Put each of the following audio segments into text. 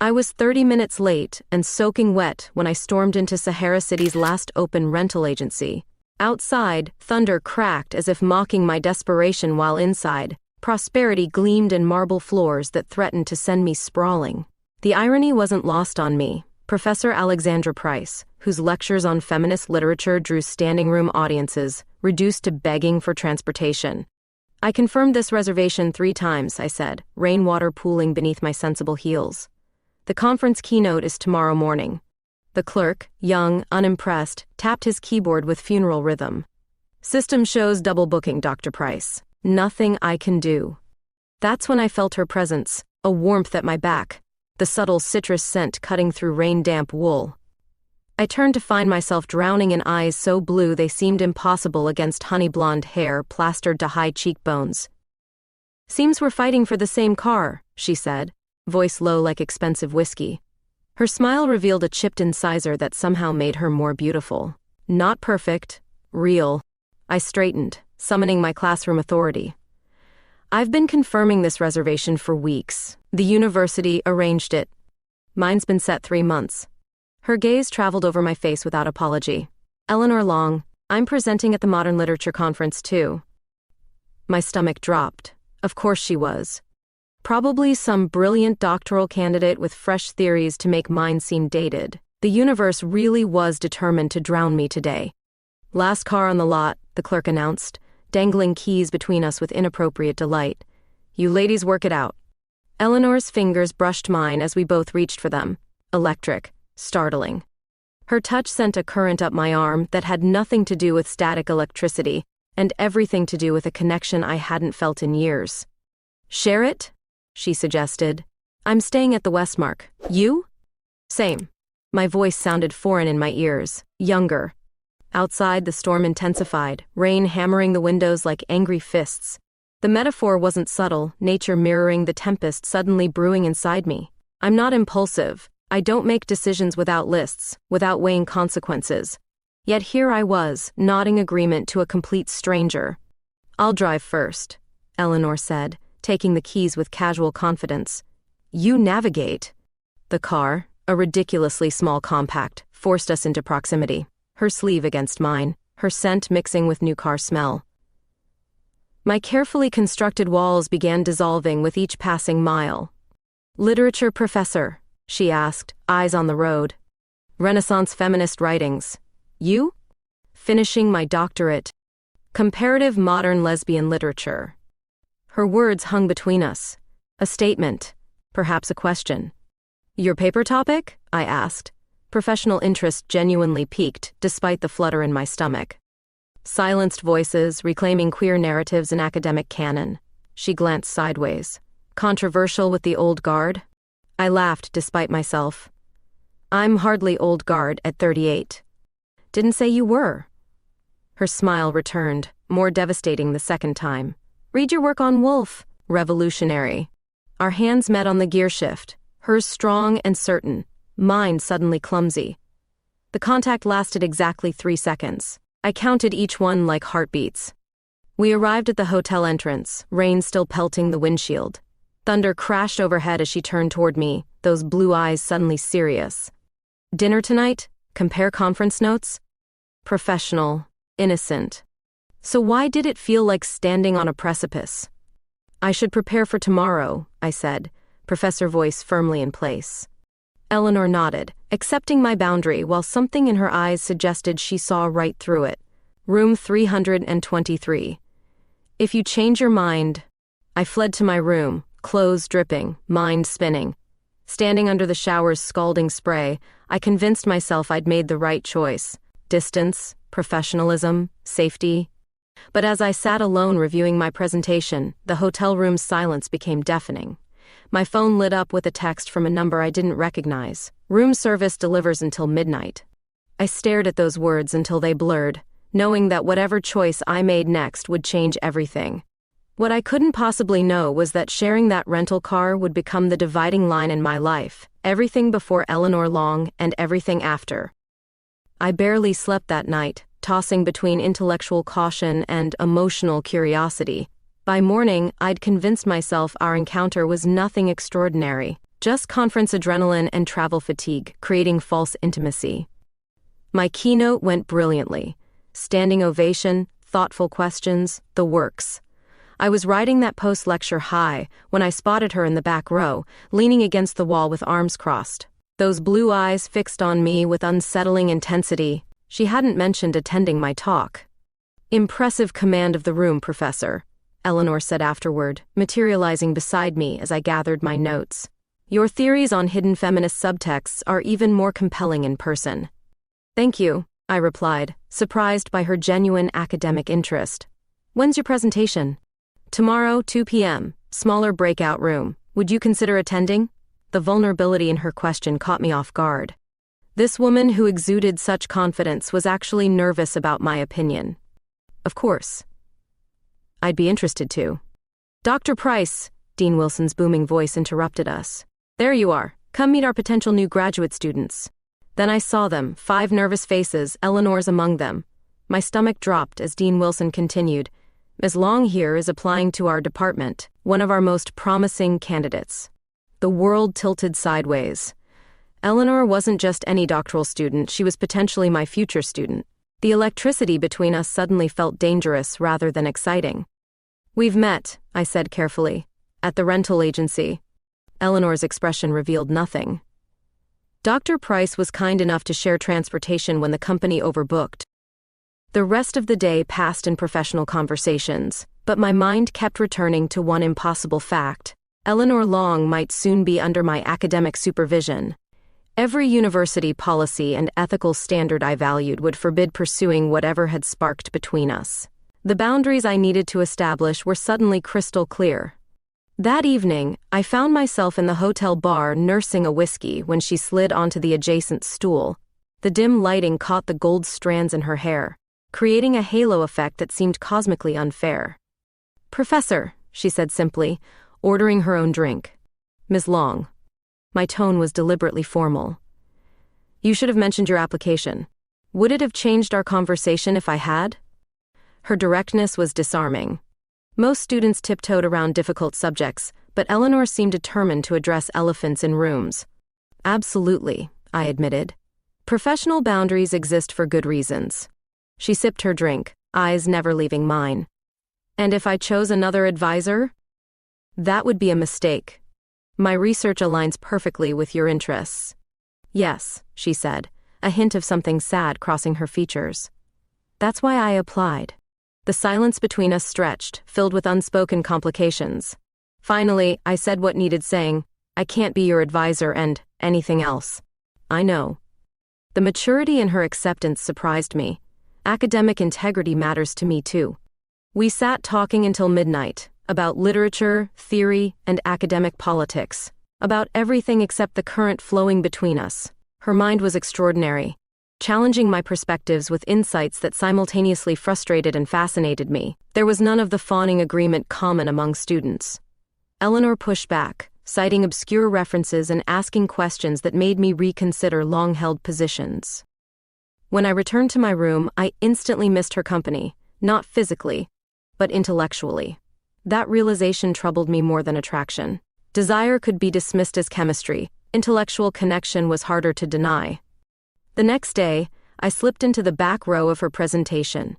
I was 30 minutes late and soaking wet when I stormed into Sahara City's last open rental agency. Outside, thunder cracked as if mocking my desperation, while inside, prosperity gleamed in marble floors that threatened to send me sprawling. The irony wasn't lost on me. Professor Alexandra Price, whose lectures on feminist literature drew standing room audiences, reduced to begging for transportation. "I confirmed this reservation 3 times, I said, rainwater pooling beneath my sensible heels. "The conference keynote is tomorrow morning." The clerk, young, unimpressed, tapped his keyboard with funeral rhythm. "System shows double booking, Dr. Price. Nothing I can do." That's when I felt her presence, a warmth at my back, the subtle citrus scent cutting through rain-damp wool. I turned to find myself drowning in eyes so blue they seemed impossible against honey-blonde hair plastered to high cheekbones. "Seems we're fighting for the same car," she said, voice low like expensive whiskey. Her smile revealed a chipped incisor that somehow made her more beautiful. Not perfect, real. I straightened, summoning my classroom authority. "I've been confirming this reservation for weeks. The university arranged it. Mine's been set 3 months. Her gaze traveled over my face without apology. "Eleanor Long, I'm presenting at the Modern Literature Conference too." My stomach dropped. Of course she was. Probably some brilliant doctoral candidate with fresh theories to make mine seem dated. The universe really was determined to drown me today. "Last car on the lot," the clerk announced, dangling keys between us with inappropriate delight. "You ladies work it out." Eleanor's fingers brushed mine as we both reached for them. Electric, startling. Her touch sent a current up my arm that had nothing to do with static electricity, and everything to do with a connection I hadn't felt in years. "Share it?" she suggested. "I'm staying at the Westmark. You?" "Same." My voice sounded foreign in my ears, younger. Outside, the storm intensified, rain hammering the windows like angry fists. The metaphor wasn't subtle, nature mirroring the tempest suddenly brewing inside me. I'm not impulsive. I don't make decisions without lists, without weighing consequences. Yet here I was, nodding agreement to a complete stranger. "I'll drive first," Eleanor said, taking the keys with casual confidence. "You navigate." The car, a ridiculously small compact, forced us into proximity. Her sleeve against mine, her scent mixing with new car smell. My carefully constructed walls began dissolving with each passing mile. "Literature professor?" she asked, eyes on the road. "Renaissance feminist writings. You?" "Finishing my doctorate. Comparative modern lesbian literature." Her words hung between us. A statement, perhaps a question. "Your paper topic?" I asked. Professional interest genuinely piqued, despite the flutter in my stomach. Silenced voices, reclaiming queer narratives in academic canon. She glanced sideways. "Controversial with the old guard?" I laughed despite myself. "I'm hardly old guard at 38. "Didn't say you were." Her smile returned, more devastating the second time. "Read your work on Woolf. Revolutionary." Our hands met on the gear shift, hers strong and certain, mine suddenly clumsy. The contact lasted exactly 3 seconds. I counted each one like heartbeats. We arrived at the hotel entrance, rain still pelting the windshield. Thunder crashed overhead as she turned toward me, those blue eyes suddenly serious. "Dinner tonight? Compare conference notes?" Professional, innocent. So why did it feel like standing on a precipice? "I should prepare for tomorrow," I said, professor voice firmly in place. Eleanor nodded, accepting my boundary while something in her eyes suggested she saw right through it. Room 323. "If you change your mind..." I fled to my room, clothes dripping, mind spinning. Standing under the shower's scalding spray, I convinced myself I'd made the right choice. Distance, professionalism, safety. But as I sat alone reviewing my presentation, the hotel room's silence became deafening. My phone lit up with a text from a number I didn't recognize. "Room service delivers until midnight." I stared at those words until they blurred, knowing that whatever choice I made next would change everything. What I couldn't possibly know was that sharing that rental car would become the dividing line in my life, everything before Eleanor Long and everything after. I barely slept that night, tossing between intellectual caution and emotional curiosity. By morning, I'd convinced myself our encounter was nothing extraordinary, Just conference adrenaline and travel fatigue, creating false intimacy. My keynote went brilliantly. Standing ovation, thoughtful questions, the works. I was riding that post-lecture high when I spotted her in the back row, leaning against the wall with arms crossed. Those blue eyes fixed on me with unsettling intensity. She hadn't mentioned attending my talk. "Impressive command of the room, Professor," Eleanor said afterward, materializing beside me as I gathered my notes. "Your theories on hidden feminist subtexts are even more compelling in person." "Thank you," I replied, surprised by her genuine academic interest. "When's your presentation?" "Tomorrow, 2 p.m., smaller breakout room. Would you consider attending?" The vulnerability in her question caught me off guard. This woman who exuded such confidence was actually nervous about my opinion. "Of course. I'd be interested to." "Dr. Price," Dean Wilson's booming voice interrupted us. "There you are. Come meet our potential new graduate students." Then I saw them, 5 nervous faces, Eleanor's among them. My stomach dropped as Dean Wilson continued. "Ms. Long here is applying to our department, one of our most promising candidates." The world tilted sideways. Eleanor wasn't just any doctoral student, she was potentially my future student. The electricity between us suddenly felt dangerous rather than exciting. "We've met," I said carefully, "at the rental agency." Eleanor's expression revealed nothing. Dr. Price was kind enough to share transportation when the company overbooked. The rest of the day passed in professional conversations, but my mind kept returning to one impossible fact. Eleanor Long might soon be under my academic supervision. Every university policy and ethical standard I valued would forbid pursuing whatever had sparked between us. The boundaries I needed to establish were suddenly crystal clear. That evening, I found myself in the hotel bar nursing a whiskey when she slid onto the adjacent stool. The dim lighting caught the gold strands in her hair, creating a halo effect that seemed cosmically unfair. "Professor," she said simply, ordering her own drink. "Ms. Long." My tone was deliberately formal. "You should have mentioned your application. Would it have changed our conversation if I had?" Her directness was disarming. Most students tiptoed around difficult subjects, but Eleanor seemed determined to address elephants in rooms. "Absolutely," I admitted. "Professional boundaries exist for good reasons." She sipped her drink, eyes never leaving mine. "And if I chose another advisor?" "That would be a mistake. My research aligns perfectly with your interests." "Yes," she said, a hint of something sad crossing her features. "That's why I applied." The silence between us stretched, filled with unspoken complications. Finally, I said what needed saying. "I can't be your advisor and anything else." "I know." The maturity in her acceptance surprised me. Academic integrity matters to me too. We sat talking until midnight, about literature, theory, and academic politics, about everything except the current flowing between us. Her mind was extraordinary, challenging my perspectives with insights that simultaneously frustrated and fascinated me. There was none of the fawning agreement common among students. Eleanor pushed back, citing obscure references and asking questions that made me reconsider long-held positions. When I returned to my room, I instantly missed her company, not physically, but intellectually. That realization troubled me more than attraction. Desire could be dismissed as chemistry, intellectual connection was harder to deny. The next day, I slipped into the back row of her presentation.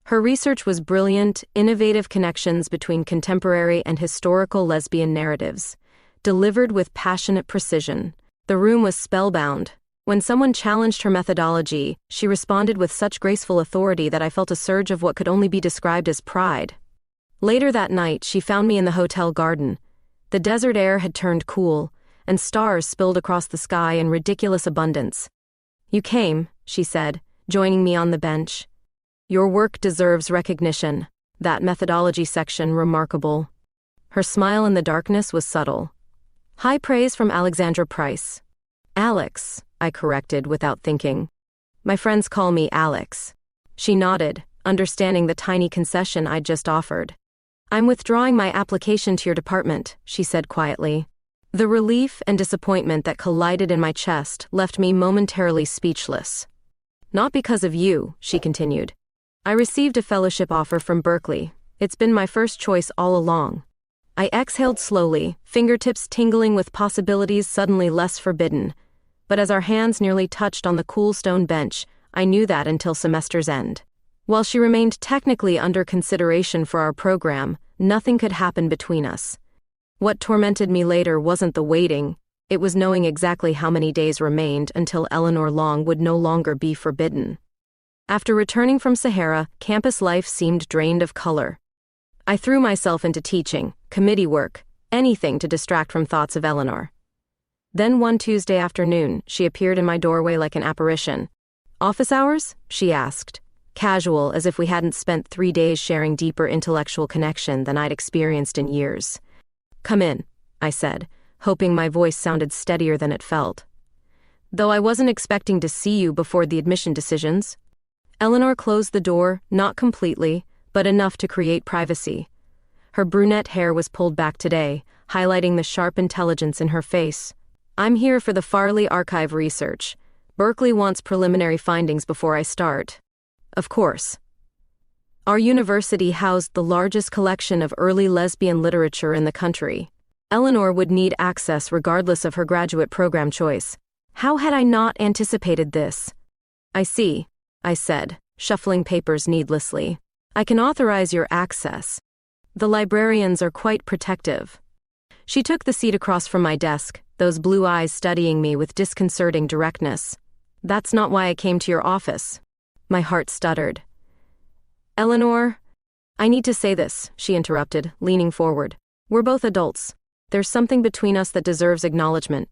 Her research was brilliant, innovative connections between contemporary and historical lesbian narratives, delivered with passionate precision. The room was spellbound. When someone challenged her methodology, she responded with such graceful authority that I felt a surge of what could only be described as pride. Later that night, she found me in the hotel garden. The desert air had turned cool, and stars spilled across the sky in ridiculous abundance. "You came," she said, joining me on the bench. "Your work deserves recognition. That methodology section remarkable." Her smile in the darkness was subtle. "High praise from Alexandra Price." "Alex," I corrected without thinking. "My friends call me Alex." She nodded, understanding the tiny concession I'd just offered. "I'm withdrawing my application to your department," she said quietly. The relief and disappointment that collided in my chest left me momentarily speechless. "Not because of you," she continued. "I received a fellowship offer from Berkeley. It's been my first choice all along." I exhaled slowly, fingertips tingling with possibilities suddenly less forbidden. But as our hands nearly touched on the cool stone bench, I knew that until semester's end. While she remained technically under consideration for our program, nothing could happen between us. What tormented me later wasn't the waiting, it was knowing exactly how many days remained until Eleanor Long would no longer be forbidden. After returning from Sahara, campus life seemed drained of color. I threw myself into teaching, committee work, anything to distract from thoughts of Eleanor. Then one Tuesday afternoon, she appeared in my doorway like an apparition. "Office hours?" she asked, casual as if we hadn't spent 3 days sharing deeper intellectual connection than I'd experienced in years. "Come in," I said, hoping my voice sounded steadier than it felt. "Though I wasn't expecting to see you before the admission decisions." Eleanor closed the door, not completely, but enough to create privacy. Her brunette hair was pulled back today, highlighting the sharp intelligence in her face. "I'm here for the Farley Archive research. Berkeley wants preliminary findings before I start." "Of course." Our university housed the largest collection of early lesbian literature in the country. Eleanor would need access regardless of her graduate program choice. How had I not anticipated this? "I see," I said, shuffling papers needlessly. "I can authorize your access. The librarians are quite protective." She took the seat across from my desk, those blue eyes studying me with disconcerting directness. "That's not why I came to your office." My heart stuttered. "Eleanor, I need to say this," she interrupted, leaning forward. "We're both adults. There's something between us that deserves acknowledgement."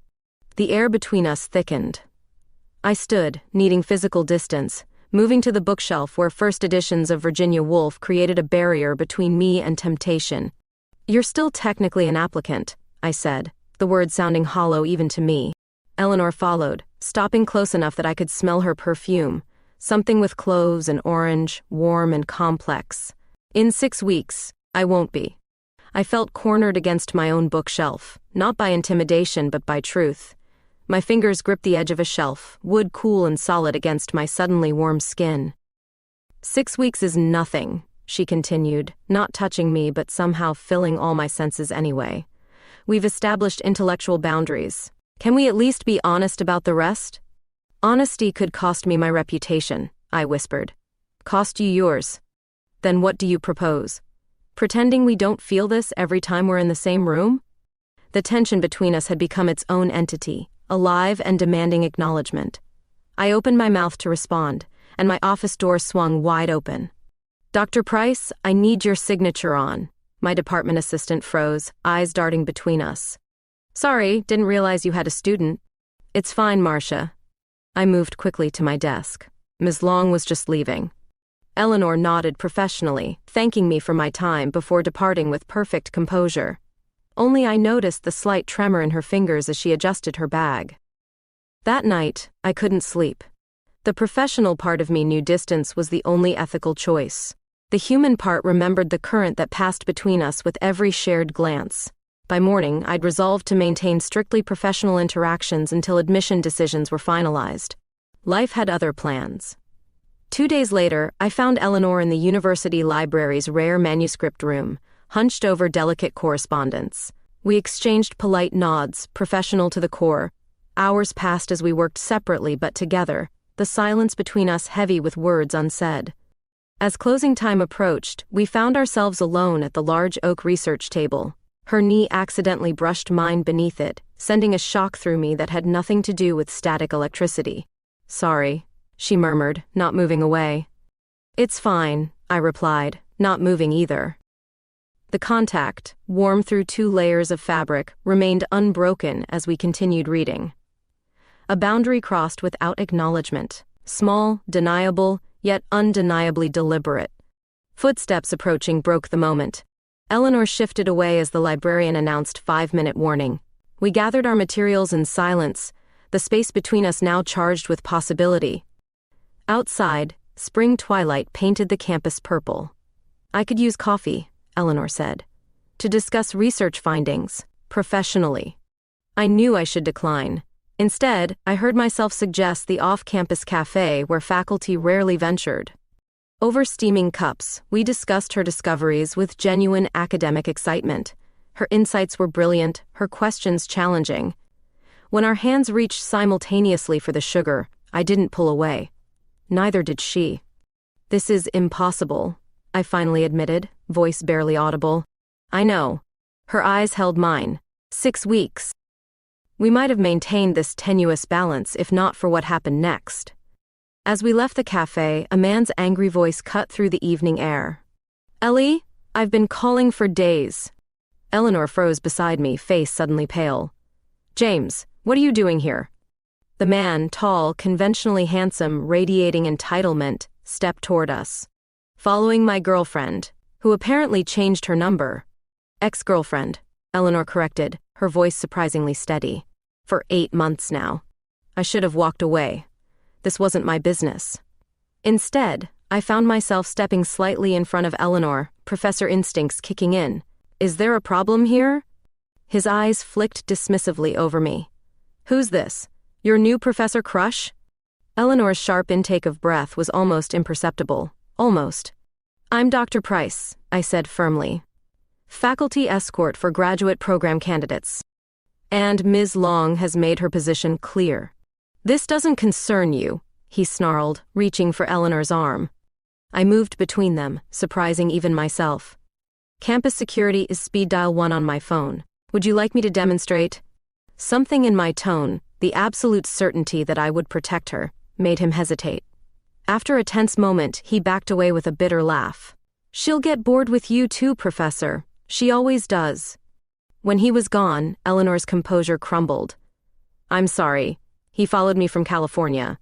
The air between us thickened. I stood, needing physical distance, moving to the bookshelf where first editions of Virginia Woolf created a barrier between me and temptation. "You're still technically an applicant," I said, the words sounding hollow even to me. Eleanor followed, stopping close enough that I could smell her perfume, something with cloves and orange, warm and complex. "In 6 weeks, I won't be." I felt cornered against my own bookshelf, not by intimidation but by truth. My fingers gripped the edge of a shelf, wood cool and solid against my suddenly warm skin. "6 weeks is nothing," she continued, not touching me but somehow filling all my senses anyway. "We've established intellectual boundaries. Can we at least be honest about the rest?" "Honesty could cost me my reputation," I whispered. "Cost you yours. Then what do you propose? Pretending we don't feel this every time we're in the same room?" The tension between us had become its own entity, alive and demanding acknowledgement. I opened my mouth to respond, and my office door swung wide open. "Dr. Price, I need your signature on." My department assistant froze, eyes darting between us. "Sorry, didn't realize you had a student." "It's fine, Marcia." I moved quickly to my desk. Ms. Long was just leaving. Eleanor nodded professionally, thanking me for my time before departing with perfect composure. Only I noticed the slight tremor in her fingers as she adjusted her bag. That night, I couldn't sleep. The professional part of me knew distance was the only ethical choice. The human part remembered the current that passed between us with every shared glance. By morning, I'd resolved to maintain strictly professional interactions until admission decisions were finalized. Life had other plans. 2 days later, I found Eleanor in the university library's rare manuscript room, hunched over delicate correspondence. We exchanged polite nods, professional to the core. Hours passed as we worked separately but together, the silence between us heavy with words unsaid. As closing time approached, we found ourselves alone at the large oak research table. Her knee accidentally brushed mine beneath it, sending a shock through me that had nothing to do with static electricity. "Sorry," she murmured, not moving away. "It's fine," I replied, not moving either. The contact, warm through 2 layers of fabric, remained unbroken as we continued reading. A boundary crossed without acknowledgement, small, deniable, yet undeniably deliberate. Footsteps approaching broke the moment. Eleanor shifted away as the librarian announced 5-minute warning. We gathered our materials in silence, the space between us now charged with possibility. Outside, spring twilight painted the campus purple. "I could use coffee," Eleanor said, "to discuss research findings, professionally." I knew I should decline. Instead, I heard myself suggest the off-campus cafe where faculty rarely ventured. Over steaming cups, we discussed her discoveries with genuine academic excitement. Her insights were brilliant, her questions challenging. When our hands reached simultaneously for the sugar, I didn't pull away. Neither did she. "This is impossible," I finally admitted, voice barely audible. "I know." Her eyes held mine. 6 weeks. We might have maintained this tenuous balance if not for what happened next. As we left the cafe, a man's angry voice cut through the evening air. "Ellie, I've been calling for days." Eleanor froze beside me, face suddenly pale. "James, what are you doing here?" The man, tall, conventionally handsome, radiating entitlement, stepped toward us. "Following my girlfriend, who apparently changed her number." "Ex-girlfriend," Eleanor corrected, her voice surprisingly steady. "For 8 months now. I should have walked away. This wasn't my business." Instead, I found myself stepping slightly in front of Eleanor, professor instincts kicking in. "Is there a problem here?" His eyes flicked dismissively over me. "Who's this? Your new professor crush?" Eleanor's sharp intake of breath was almost imperceptible. Almost. "I'm Dr. Price," I said firmly. "Faculty escort for graduate program candidates. And Ms. Long has made her position clear." "This doesn't concern you," he snarled, reaching for Eleanor's arm. I moved between them, surprising even myself. "Campus security is speed dial 1 on my phone. Would you like me to demonstrate?" Something in my tone, the absolute certainty that I would protect her, made him hesitate. After a tense moment, he backed away with a bitter laugh. "She'll get bored with you too, Professor. She always does." When he was gone, Eleanor's composure crumbled. "I'm sorry. He followed me from California."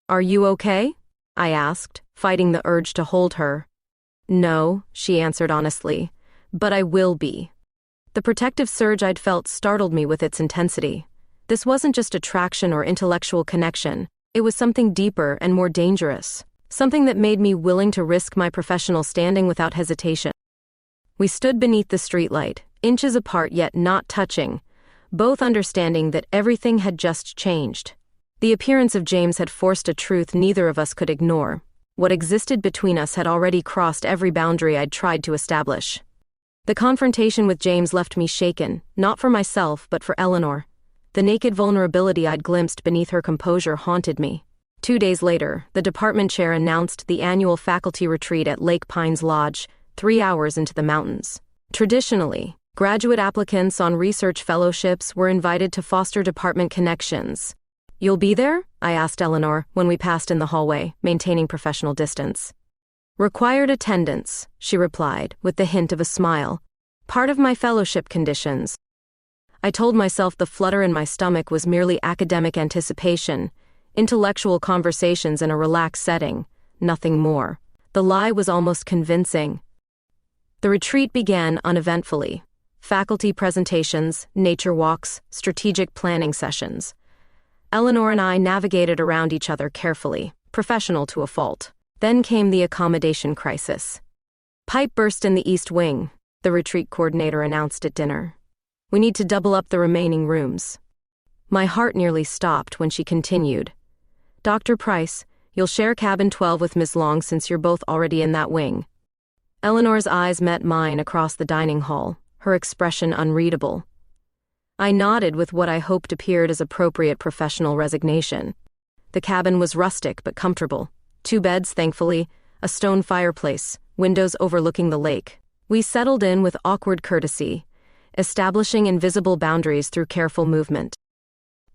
"Are you okay?" I asked, fighting the urge to hold her. "No," she answered honestly, "but I will be." The protective surge I'd felt startled me with its intensity. This wasn't just attraction or intellectual connection. It was something deeper and more dangerous. Something that made me willing to risk my professional standing without hesitation. We stood beneath the streetlight, inches apart yet not touching, both understanding that everything had just changed. The appearance of James had forced a truth neither of us could ignore. What existed between us had already crossed every boundary I'd tried to establish. The confrontation with James left me shaken, not for myself but for Eleanor. The naked vulnerability I'd glimpsed beneath her composure haunted me. 2 days later, the department chair announced the annual faculty retreat at Lake Pines Lodge, 3 hours into the mountains. Traditionally, graduate applicants on research fellowships were invited to foster department connections. "You'll be there?" I asked Eleanor when we passed in the hallway, maintaining professional distance. "Required attendance," she replied, with the hint of a smile. "Part of my fellowship conditions." I told myself the flutter in my stomach was merely academic anticipation, intellectual conversations in a relaxed setting, nothing more. The lie was almost convincing. The retreat began uneventfully. Faculty presentations, nature walks, strategic planning sessions. Eleanor and I navigated around each other carefully, professional to a fault. Then came the accommodation crisis. "Pipe burst in the East Wing," the retreat coordinator announced at dinner. "We need to double up the remaining rooms." My heart nearly stopped when she continued. "Dr. Price, you'll share cabin 12 with Ms. Long since you're both already in that wing." Eleanor's eyes met mine across the dining hall, her expression unreadable. I nodded with what I hoped appeared as appropriate professional resignation. The cabin was rustic but comfortable. 2 beds, thankfully, a stone fireplace, windows overlooking the lake. We settled in with awkward courtesy, establishing invisible boundaries through careful movement.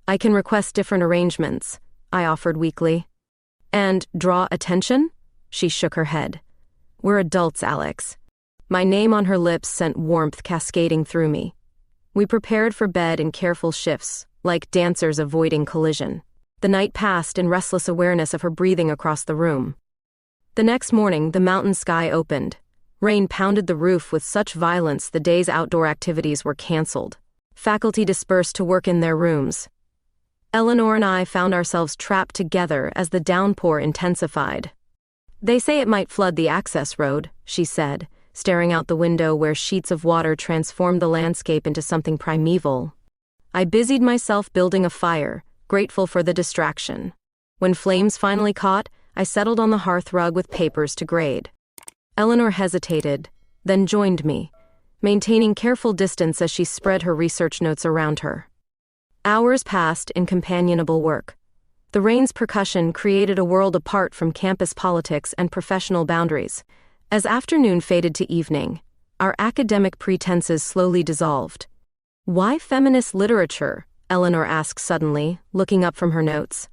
"I can request different arrangements," I offered weakly. "And draw attention?" She shook her head. "We're adults, Alex." My name on her lips sent warmth cascading through me. We prepared for bed in careful shifts, like dancers avoiding collision. The night passed in restless awareness of her breathing across the room. The next morning, the mountain sky opened. Rain pounded the roof with such violence the day's outdoor activities were canceled. Faculty dispersed to work in their rooms. Eleanor and I found ourselves trapped together as the downpour intensified. "They say it might flood the access road," she said, staring out the window where sheets of water transformed the landscape into something primeval. I busied myself building a fire, grateful for the distraction. When flames finally caught, I settled on the hearthrug with papers to grade. Eleanor hesitated, then joined me, maintaining careful distance as she spread her research notes around her. Hours passed in companionable work. The rain's percussion created a world apart from campus politics and professional boundaries. As afternoon faded to evening, our academic pretenses slowly dissolved. "Why feminist literature?" Eleanor asked suddenly, looking up from her notes.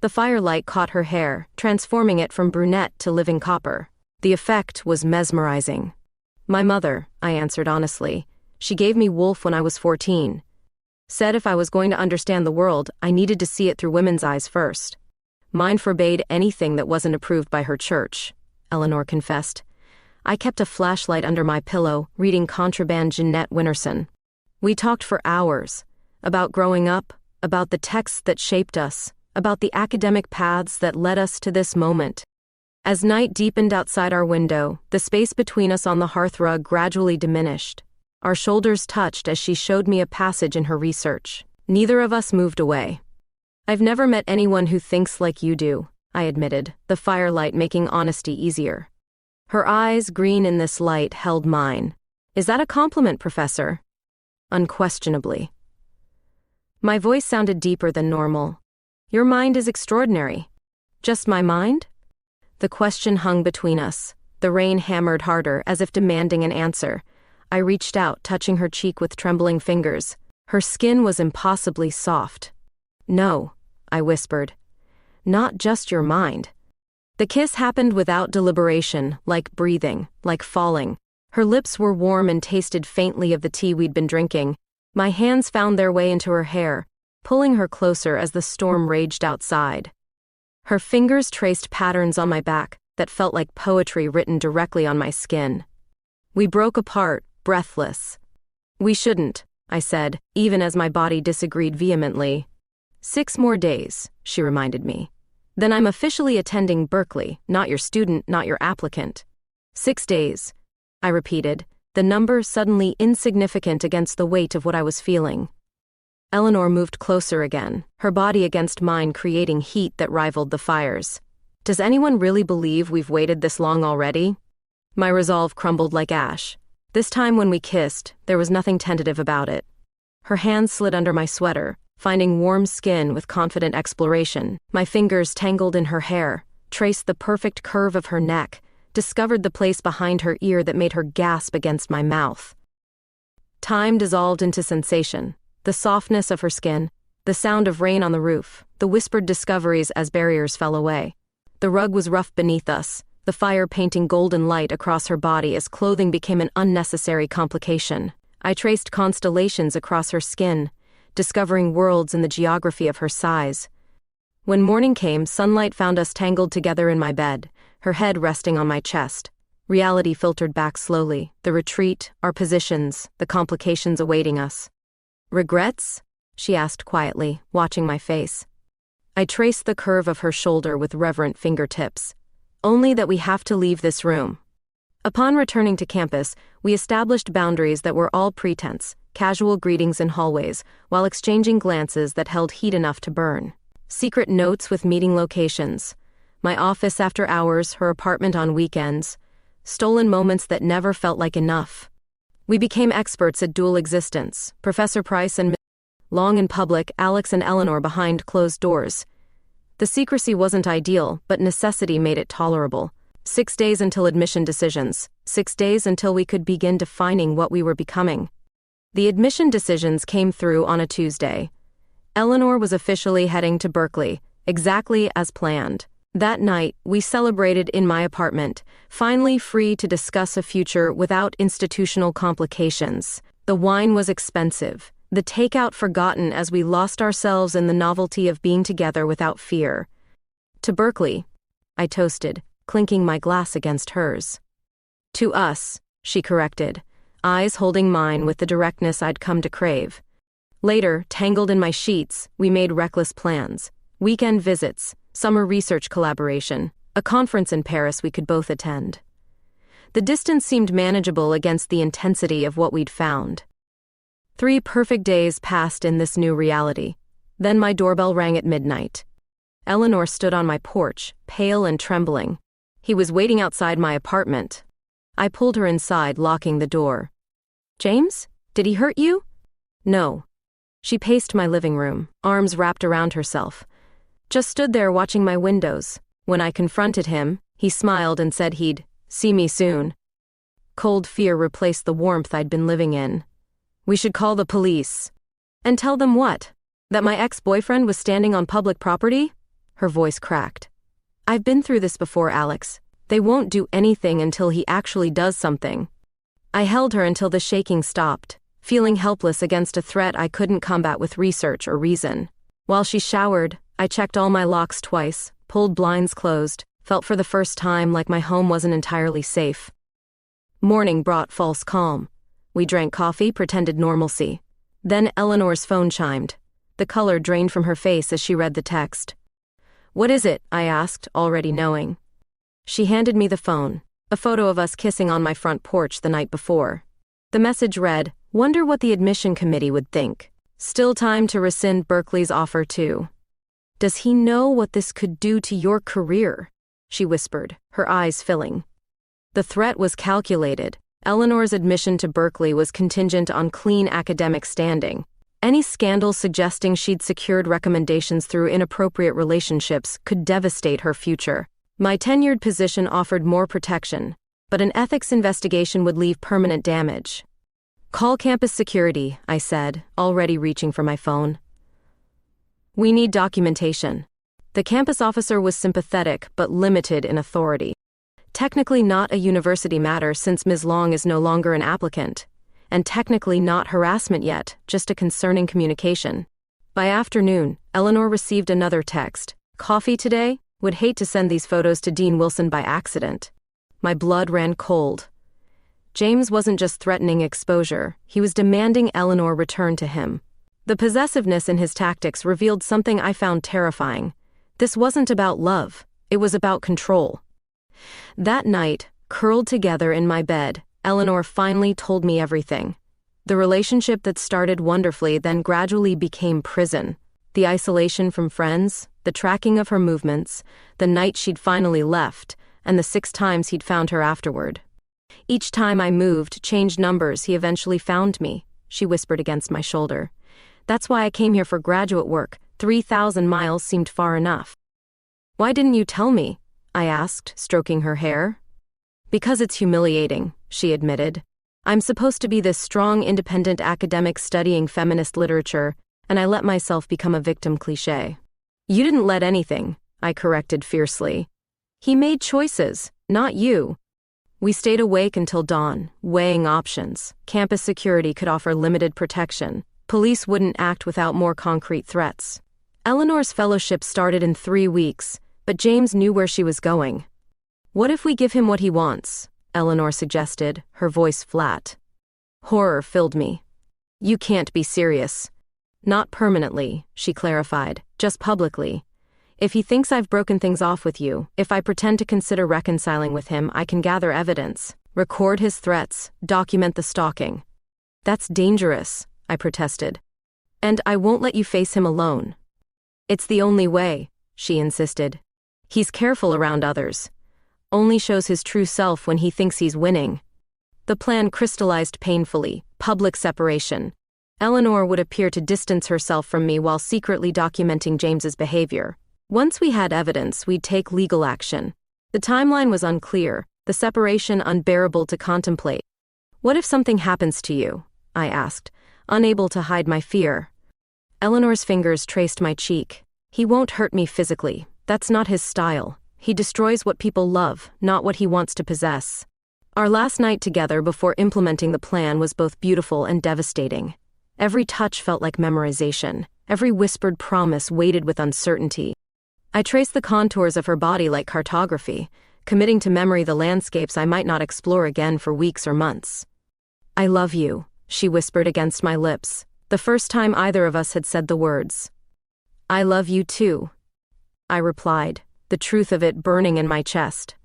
The firelight caught her hair, transforming it from brunette to living copper. The effect was mesmerizing. "My mother," I answered honestly. "She gave me Wolf when I was 14. Said if I was going to understand the world, I needed to see it through women's eyes first. Mine forbade anything that wasn't approved by her church," Eleanor confessed. I kept a flashlight under my pillow, reading Contraband Jeanette Winterson. We talked for hours. About growing up, about the texts that shaped us, about the academic paths that led us to this moment. As night deepened outside our window, the space between us on the hearthrug gradually diminished. Our shoulders touched as she showed me a passage in her research. Neither of us moved away. "I've never met anyone who thinks like you do," I admitted, the firelight making honesty easier. Her eyes, green in this light, held mine. "Is that a compliment, Professor?" "Unquestionably." My voice sounded deeper than normal. "Your mind is extraordinary." "Just my mind?" The question hung between us. The rain hammered harder, as if demanding an answer. I reached out, touching her cheek with trembling fingers. Her skin was impossibly soft. "No," I whispered. "Not just your mind." The kiss happened without deliberation, like breathing, like falling. Her lips were warm and tasted faintly of the tea we'd been drinking. My hands found their way into her hair, pulling her closer as the storm raged outside. Her fingers traced patterns on my back that felt like poetry written directly on my skin. We broke apart, breathless. "We shouldn't," I said, even as my body disagreed vehemently. 6 more days, she reminded me. "Then I'm officially attending Berkeley, not your student, not your applicant." 6 days, I repeated, the number suddenly insignificant against the weight of what I was feeling. Eleanor moved closer again, her body against mine creating heat that rivaled the fires. "Does anyone really believe we've waited this long already?" My resolve crumbled like ash. This time when we kissed, there was nothing tentative about it. Her hands slid under my sweater, finding warm skin with confident exploration. My fingers tangled in her hair, traced the perfect curve of her neck, discovered the place behind her ear that made her gasp against my mouth. Time dissolved into sensation, the softness of her skin, the sound of rain on the roof, the whispered discoveries as barriers fell away. The rug was rough beneath us, the fire painting golden light across her body as clothing became an unnecessary complication. I traced constellations across her skin, discovering worlds in the geography of her size. When morning came, sunlight found us tangled together in my bed, her head resting on my chest. Reality filtered back slowly, the retreat, our positions, the complications awaiting us. "Regrets?" she asked quietly, watching my face. I traced the curve of her shoulder with reverent fingertips. "Only that we have to leave this room." Upon returning to campus, we established boundaries that were all pretense, casual greetings in hallways, while exchanging glances that held heat enough to burn. Secret notes with meeting locations. My office after hours, her apartment on weekends. Stolen moments that never felt like enough. We became experts at dual existence, Professor Price and long in public, Alex and Eleanor behind closed doors. The secrecy wasn't ideal, but necessity made it tolerable. 6 days until admission decisions. 6 days until we could begin defining what we were becoming. The admission decisions came through on a Tuesday. Eleanor was officially heading to Berkeley, exactly as planned. That night, we celebrated in my apartment, finally free to discuss a future without institutional complications. The wine was expensive, the takeout forgotten as we lost ourselves in the novelty of being together without fear. "To Berkeley," I toasted, clinking my glass against hers. "To us," she corrected, eyes holding mine with the directness I'd come to crave. Later, tangled in my sheets, we made reckless plans. Weekend visits, summer research collaboration, a conference in Paris we could both attend. The distance seemed manageable against the intensity of what we'd found. 3 perfect days passed in this new reality. Then my doorbell rang at midnight. Eleanor stood on my porch, pale and trembling. He was waiting outside my apartment. I pulled her inside, locking the door. James? Did he hurt you? No. She paced my living room, arms wrapped around herself. Just stood there watching my windows. When I confronted him, he smiled and said he'd see me soon. Cold fear replaced the warmth I'd been living in. We should call the police. And tell them what? That my ex-boyfriend was standing on public property? Her voice cracked. I've been through this before, Alex. They won't do anything until he actually does something. I held her until the shaking stopped, feeling helpless against a threat I couldn't combat with research or reason. While she showered, I checked all my locks twice, pulled blinds closed, felt for the first time like my home wasn't entirely safe. Morning brought false calm. We drank coffee, pretended normalcy. Then Eleanor's phone chimed. The color drained from her face as she read the text. What is it? I asked, already knowing. She handed me the phone, a photo of us kissing on my front porch the night before. The message read, "Wonder what the admission committee would think. Still time to rescind Berkeley's offer too. Does he know what this could do to your career?" She whispered, her eyes filling. The threat was calculated. Eleanor's admission to Berkeley was contingent on clean academic standing. Any scandal suggesting she'd secured recommendations through inappropriate relationships could devastate her future. My tenured position offered more protection, but an ethics investigation would leave permanent damage. Call campus security, I said, already reaching for my phone. We need documentation. The campus officer was sympathetic but limited in authority. Technically not a university matter since Ms. Long is no longer an applicant, and technically not harassment yet, just a concerning communication. By afternoon, Eleanor received another text. Coffee today? Would hate to send these photos to Dean Wilson by accident. My blood ran cold. James wasn't just threatening exposure, he was demanding Eleanor return to him. The possessiveness in his tactics revealed something I found terrifying. This wasn't about love, it was about control. That night, curled together in my bed, Eleanor finally told me everything. The relationship that started wonderfully then gradually became prison. The isolation from friends, the tracking of her movements, the night she'd finally left, and the 6 times he'd found her afterward. Each time I moved, changed numbers, he eventually found me, she whispered against my shoulder. That's why I came here for graduate work. 3,000 miles seemed far enough. Why didn't you tell me? I asked, stroking her hair. Because it's humiliating, she admitted. I'm supposed to be this strong, independent academic studying feminist literature, and I let myself become a victim cliché. You didn't let anything, I corrected fiercely. He made choices, not you. We stayed awake until dawn, weighing options. Campus security could offer limited protection. Police wouldn't act without more concrete threats. Eleanor's fellowship started in 3 weeks, but James knew where she was going. What if we give him what he wants? Eleanor suggested, her voice flat. Horror filled me. You can't be serious. Not permanently, she clarified, just publicly. If he thinks I've broken things off with you, if I pretend to consider reconciling with him, I can gather evidence, record his threats, document the stalking. That's dangerous, I protested. And I won't let you face him alone. It's the only way, she insisted. He's careful around others. Only shows his true self when he thinks he's winning. The plan crystallized painfully, public separation. Eleanor would appear to distance herself from me while secretly documenting James's behavior. Once we had evidence, we'd take legal action. The timeline was unclear, the separation unbearable to contemplate. What if something happens to you? I asked, unable to hide my fear. Eleanor's fingers traced my cheek. He won't hurt me physically. That's not his style. He destroys what people love, not what he wants to possess. Our last night together before implementing the plan was both beautiful and devastating. Every touch felt like memorization. Every whispered promise weighted with uncertainty. I traced the contours of her body like cartography, committing to memory the landscapes I might not explore again for weeks or months. I love you, she whispered against my lips, the first time either of us had said the words. I love you too, I replied, the truth of it burning in my chest.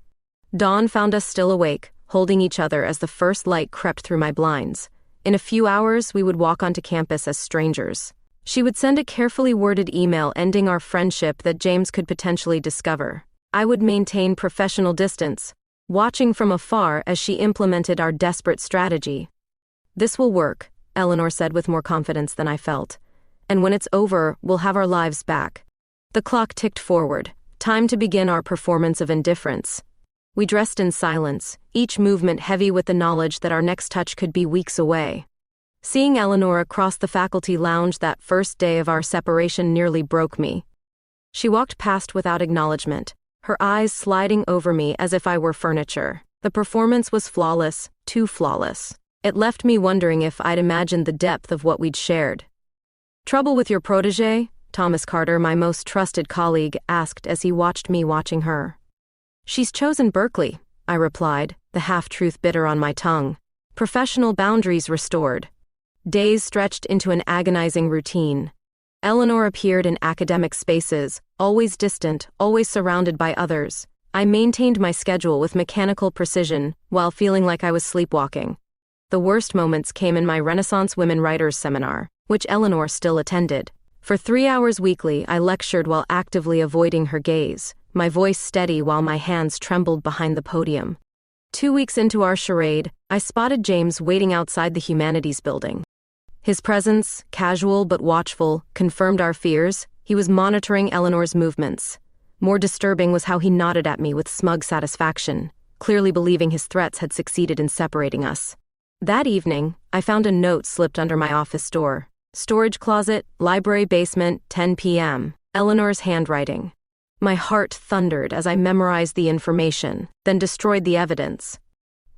Dawn found us still awake, holding each other as the first light crept through my blinds. In a few hours, we would walk onto campus as strangers. She would send a carefully worded email ending our friendship that James could potentially discover. I would maintain professional distance, watching from afar as she implemented our desperate strategy. "This will work," Eleanor said with more confidence than I felt. "And when it's over, we'll have our lives back." The clock ticked forward. Time to begin our performance of indifference. We dressed in silence, each movement heavy with the knowledge that our next touch could be weeks away. Seeing Eleanor across the faculty lounge that first day of our separation nearly broke me. She walked past without acknowledgement, her eyes sliding over me as if I were furniture. The performance was flawless, too flawless. It left me wondering if I'd imagined the depth of what we'd shared. "Trouble with your protégé?" Thomas Carter, my most trusted colleague, asked as he watched me watching her. "She's chosen Berkeley," I replied, the half-truth bitter on my tongue. Professional boundaries restored. Days stretched into an agonizing routine. Eleanor appeared in academic spaces, always distant, always surrounded by others. I maintained my schedule with mechanical precision, while feeling like I was sleepwalking. The worst moments came in my Renaissance Women Writers seminar, which Eleanor still attended. For 3 hours weekly, I lectured while actively avoiding her gaze, my voice steady while my hands trembled behind the podium. 2 weeks into our charade, I spotted James waiting outside the Humanities building. His presence, casual but watchful, confirmed our fears. He was monitoring Eleanor's movements. More disturbing was how he nodded at me with smug satisfaction, clearly believing his threats had succeeded in separating us. That evening, I found a note slipped under my office door. "Storage closet, library basement, 10 p.m. Eleanor's handwriting. My heart thundered as I memorized the information, then destroyed the evidence.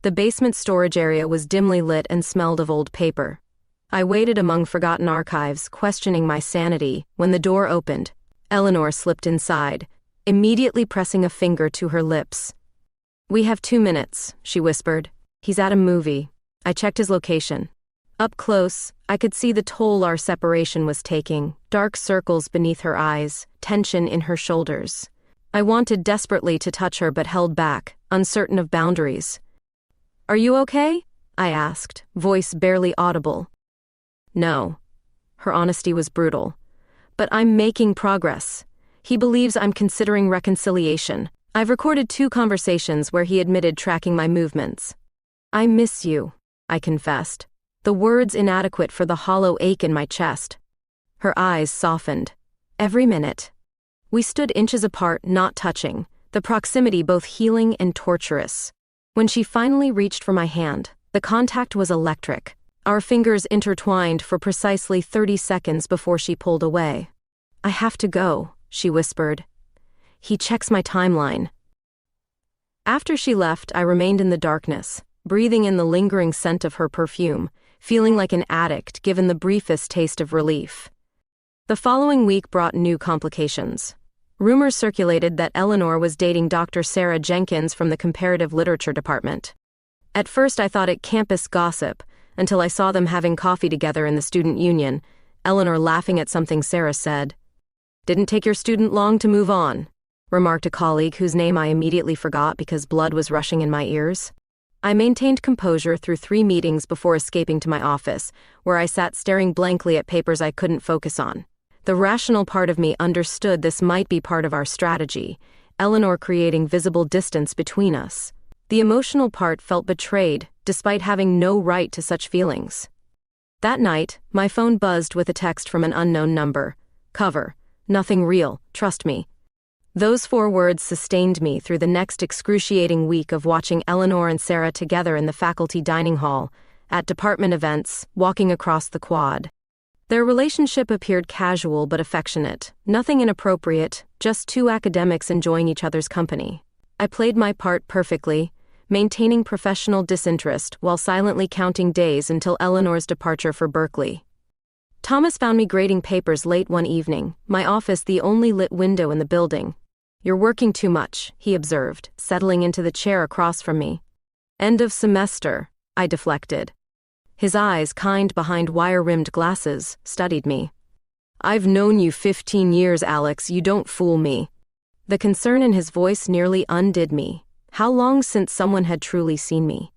The basement storage area was dimly lit and smelled of old paper. I waited among forgotten archives, questioning my sanity, when the door opened. Eleanor slipped inside, immediately pressing a finger to her lips. "We have 2 minutes," she whispered. "He's at a movie." I checked his location. Up close, I could see the toll our separation was taking, dark circles beneath her eyes, tension in her shoulders. I wanted desperately to touch her but held back, uncertain of boundaries. "Are you okay?" I asked, voice barely audible. "No." Her honesty was brutal. "But I'm making progress. He believes I'm considering reconciliation. I've recorded 2 conversations where he admitted tracking my movements." "I miss you," I confessed, the words inadequate for the hollow ache in my chest. Her eyes softened. "Every minute." We stood inches apart, not touching, the proximity both healing and torturous. When she finally reached for my hand, the contact was electric. Our fingers intertwined for precisely 30 seconds before she pulled away. "I have to go," she whispered. "He checks my timeline." After she left, I remained in the darkness, breathing in the lingering scent of her perfume, feeling like an addict given the briefest taste of relief. The following week brought new complications. Rumors circulated that Eleanor was dating Dr. Sarah Jenkins from the Comparative Literature Department. At first I thought it campus gossip, until I saw them having coffee together in the student union, Eleanor laughing at something Sarah said. "Didn't take your student long to move on," remarked a colleague whose name I immediately forgot because blood was rushing in my ears. I maintained composure through 3 meetings before escaping to my office, where I sat staring blankly at papers I couldn't focus on. The rational part of me understood this might be part of our strategy, Eleanor creating visible distance between us. The emotional part felt betrayed, despite having no right to such feelings. That night, my phone buzzed with a text from an unknown number. "Cover. Nothing real, trust me." Those 4 words sustained me through the next excruciating week of watching Eleanor and Sarah together in the faculty dining hall, at department events, walking across the quad. Their relationship appeared casual but affectionate, nothing inappropriate, just 2 academics enjoying each other's company. I played my part perfectly, maintaining professional disinterest while silently counting days until Eleanor's departure for Berkeley. Thomas found me grading papers late one evening, my office the only lit window in the building. "You're working too much," he observed, settling into the chair across from me. "End of semester," I deflected. His eyes, kind behind wire-rimmed glasses, studied me. "I've known you 15 years, Alex, you don't fool me." The concern in his voice nearly undid me. How long since someone had truly seen me?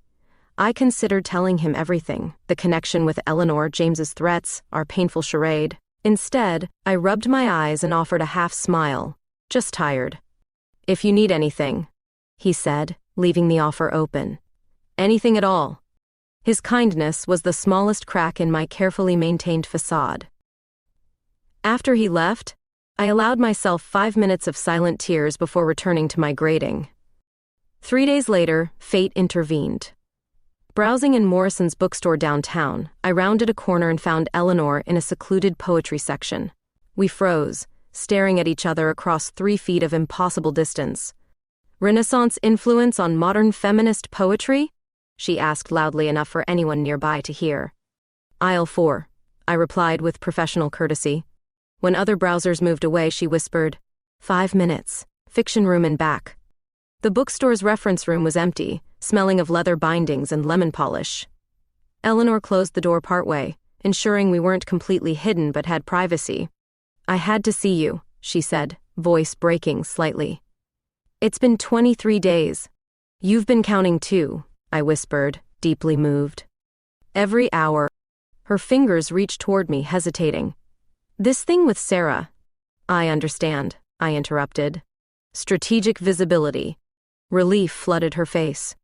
I considered telling him everything, the connection with Eleanor, James's threats, our painful charade. Instead, I rubbed my eyes and offered a half smile. "Just tired." "If you need anything," he said, leaving the offer open. "Anything at all." His kindness was the smallest crack in my carefully maintained facade. After he left, I allowed myself 5 minutes of silent tears before returning to my grading. 3 days later, fate intervened. Browsing in Morrison's bookstore downtown, I rounded a corner and found Eleanor in a secluded poetry section. We froze, staring at each other across 3 feet of impossible distance. "Renaissance influence on modern feminist poetry?" she asked loudly enough for anyone nearby to hear. "Aisle 4, I replied with professional courtesy. When other browsers moved away, she whispered, 5 minutes, fiction room and back." The bookstore's reference room was empty, smelling of leather bindings and lemon polish. Eleanor closed the door partway, ensuring we weren't completely hidden but had privacy. "I had to see you," she said, voice breaking slightly. "It's been 23 days. You've been counting too," I whispered, deeply moved. "Every hour." Her fingers reached toward me, hesitating. "This thing with Sarah." "I understand," I interrupted. "Strategic visibility." Relief flooded her face.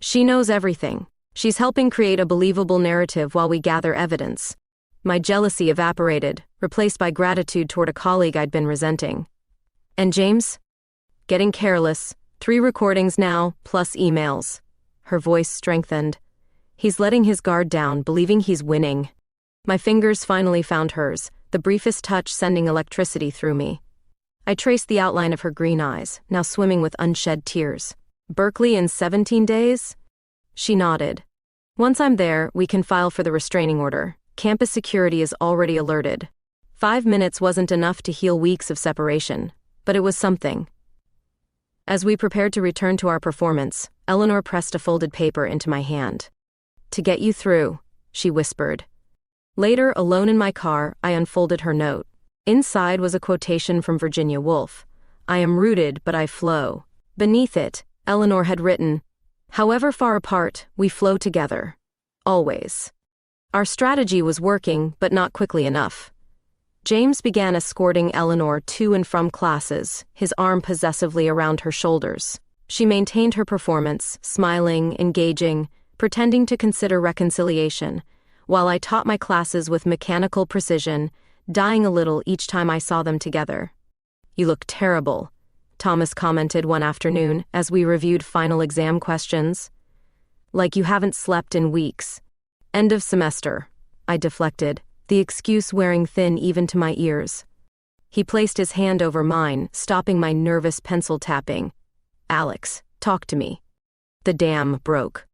"She knows everything. She's helping create a believable narrative while we gather evidence." My jealousy evaporated, replaced by gratitude toward a colleague I'd been resenting. "And James?" "Getting careless. 3 recordings now, plus emails." Her voice strengthened. "He's letting his guard down, believing he's winning." My fingers finally found hers, the briefest touch sending electricity through me. I traced the outline of her green eyes, now swimming with unshed tears. "Berkeley in 17 days? She nodded. "Once I'm there, we can file for the restraining order. Campus security is already alerted." 5 minutes wasn't enough to heal weeks of separation, but it was something. As we prepared to return to our performance, Eleanor pressed a folded paper into my hand. "To get you through," she whispered. Later, alone in my car, I unfolded her note. Inside was a quotation from Virginia Woolf. "I am rooted, but I flow." Beneath it, Eleanor had written, "However far apart, we flow together. Always." Our strategy was working, but not quickly enough. James began escorting Eleanor to and from classes, his arm possessively around her shoulders. She maintained her performance, smiling, engaging, pretending to consider reconciliation, while I taught my classes with mechanical precision, dying a little each time I saw them together. "You look terrible," Thomas commented one afternoon as we reviewed final exam questions. "Like you haven't slept in weeks." "End of semester," I deflected, the excuse wearing thin even to my ears. He placed his hand over mine, stopping my nervous pencil tapping. "Alex, talk to me." The dam broke.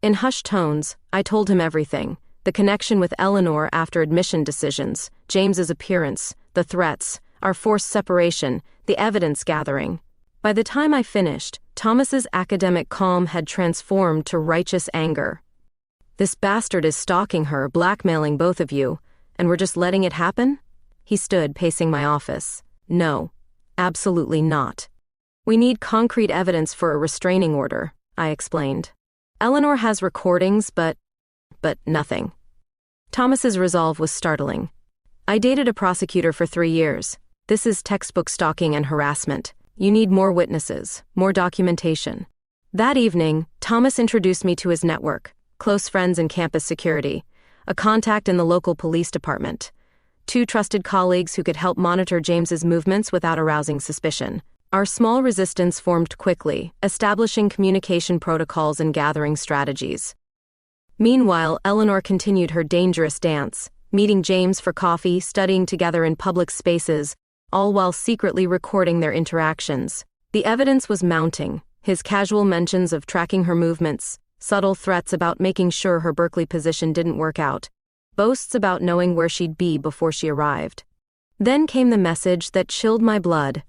In hushed tones, I told him everything. The connection with Eleanor after admission decisions, James's appearance, the threats, our forced separation, the evidence gathering. By the time I finished, Thomas's academic calm had transformed to righteous anger. "This bastard is stalking her, blackmailing both of you, and we're just letting it happen?" He stood, pacing my office. "No, absolutely not. We need concrete evidence for a restraining order," I explained. "Eleanor has recordings, but nothing." Thomas's resolve was startling. "I dated a prosecutor for 3 years. This is textbook stalking and harassment. You need more witnesses, more documentation." That evening, Thomas introduced me to his network, close friends in campus security, a contact in the local police department, 2 trusted colleagues who could help monitor James's movements without arousing suspicion. Our small resistance formed quickly, establishing communication protocols and gathering strategies. Meanwhile, Eleanor continued her dangerous dance, meeting James for coffee, studying together in public spaces, all while secretly recording their interactions. The evidence was mounting, his casual mentions of tracking her movements, subtle threats about making sure her Berkeley position didn't work out, boasts about knowing where she'd be before she arrived. Then came the message that chilled my blood.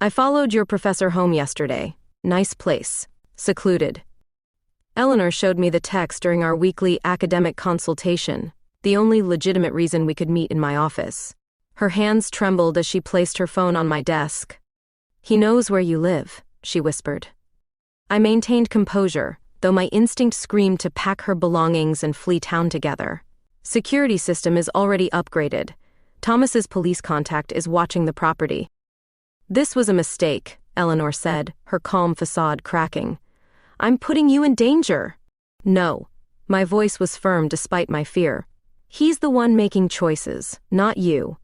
"I followed your professor home yesterday. Nice place. Secluded." Eleanor showed me the text during our weekly academic consultation, the only legitimate reason we could meet in my office. Her hands trembled as she placed her phone on my desk. "He knows where you live," she whispered. I maintained composure, though my instinct screamed to pack her belongings and flee town together. "Security system is already upgraded. Thomas's police contact is watching the property." "This was a mistake," Eleanor said, her calm facade cracking. "I'm putting you in danger." "No, My voice was firm despite my fear. He's the one making choices, not you.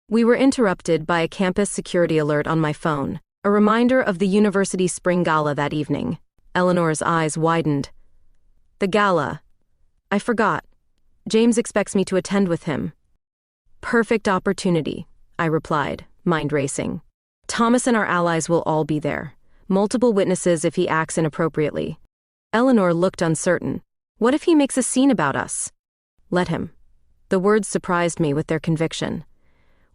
We were interrupted by a campus security alert on my phone, a reminder of the university spring gala that evening. Eleanor's eyes widened. The gala. I forgot. James expects me to attend with him. Perfect opportunity, I replied, mind racing. Thomas and our allies will all be there. Multiple witnesses if he acts inappropriately. Eleanor looked uncertain. What if he makes a scene about us? Let him. The words surprised me with their conviction.